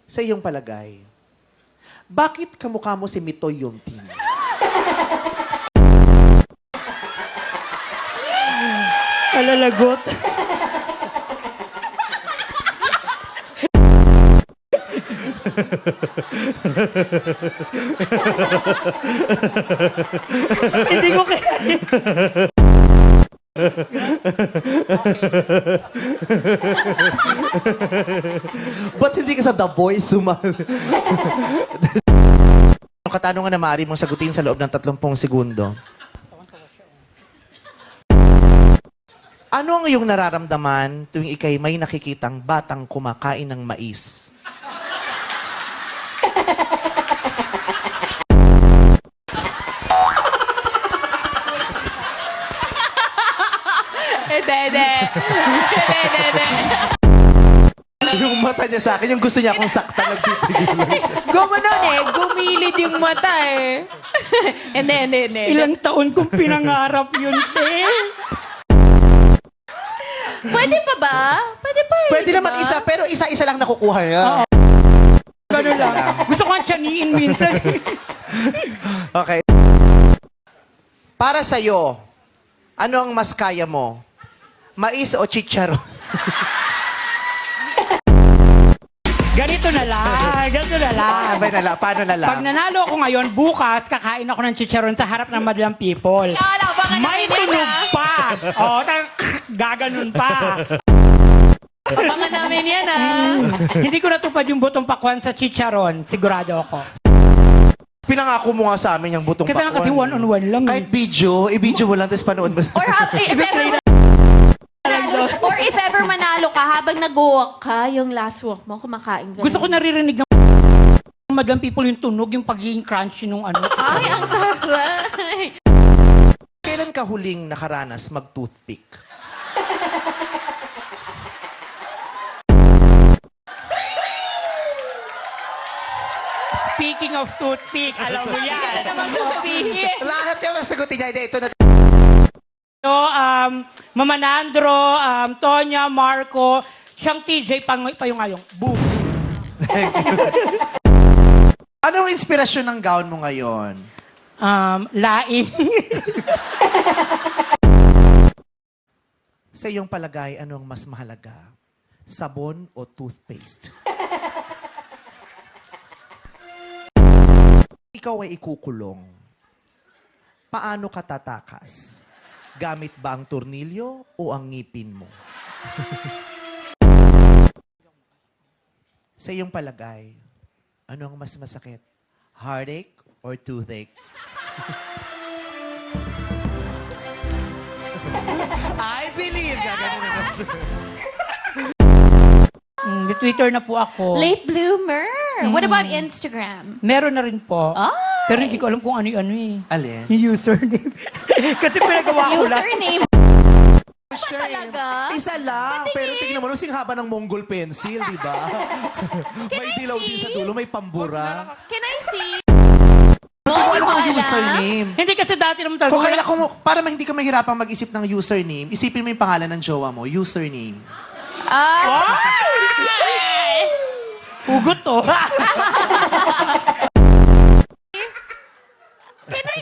Sa iyong palagay, bakit kamukha mo si Mitoy Yontin? Kalalagot. Hindi ko kaya. Ba't hindi ka sa The Voice sumali? Ang katanungan na maaari mong sagutin sa loob ng 30 segundo. Ano ang iyong nararamdaman tuwing ikay may nakikitang batang kumakain ng mais? Hindi. Yung mata niya sa akin, yung gusto niya akong saktan, nagpipigil siya. Gumanon gumilid yung mata Hindi. Ilang taon kong pinangarap yun, te. Pwede pa ba? Pwede pa Pwede naman isa, pero isa-isa lang nakukuha niya. Ganun lang. Gusto ko nga tiyaniin minsan. Okay. Para sa'yo, ano ang mas kaya mo? Mais o chicharon? Ganito na lang. Paano na lang? Pag nanalo ako ngayon, bukas, kakain ako ng chicharon sa harap ng madlang people. baka May narinig tunog na. pa. Gaganon pa. Abangan namin yan Hindi ko natupad yung butong pakwan sa chicharon. Sigurado ako. Pinangako mo nga sa amin yung butong Kasi lang kasi one-on-one lang. Kahit video, i-video mo lang, tapos panood mo. Or if ever manalo ka, habang nag-walk ka, yung last walk mo, kumakain ka. Gusto ko naririnig ng madlang people yung tunog, yung pagiging crunchy nung ano. Ay, ang taray. Kailan ka huling nakaranas mag-toothpick? Speaking of toothpick, alam mo yan. Namang sasabihin. Lahat yung sagutin niya. Ito na. So, Mama Nandro, Tonya, Marco, siyang TJ pa yung ngayong. Boom! Anong inspirasyon ng gown mo ngayon? Laing. Sa iyong palagay, anong mas mahalaga? Sabon o toothpaste? Ikaw ay ikukulong. Paano ka tatakas? Gamit ba ang tornilyo o ang ngipin mo? Sa iyong palagay, ano ang mas masakit? Heartache or toothache? I believe! Gagano naman siya. May Twitter na po ako. Late bloomer. What about Instagram? Meron na rin po. Ay! Pero hindi ko alam kung ano-ano eh. Alin? Yung username. Kasi pinagawa ko lang. Username. Sure. Talaga? Isa lang. Pero tingnan mo, kasing haba ng Mongol pencil, di ba? May dilaw din sa dulo, may pambura. Can I see? Ano Hindi ang mo alam? username? Hindi kasi dati naman talaga. Kung para hindi ka mahirapang mag-isip ng username, isipin mo yung pangalan ng jowa mo, username. Hugot to. Can I...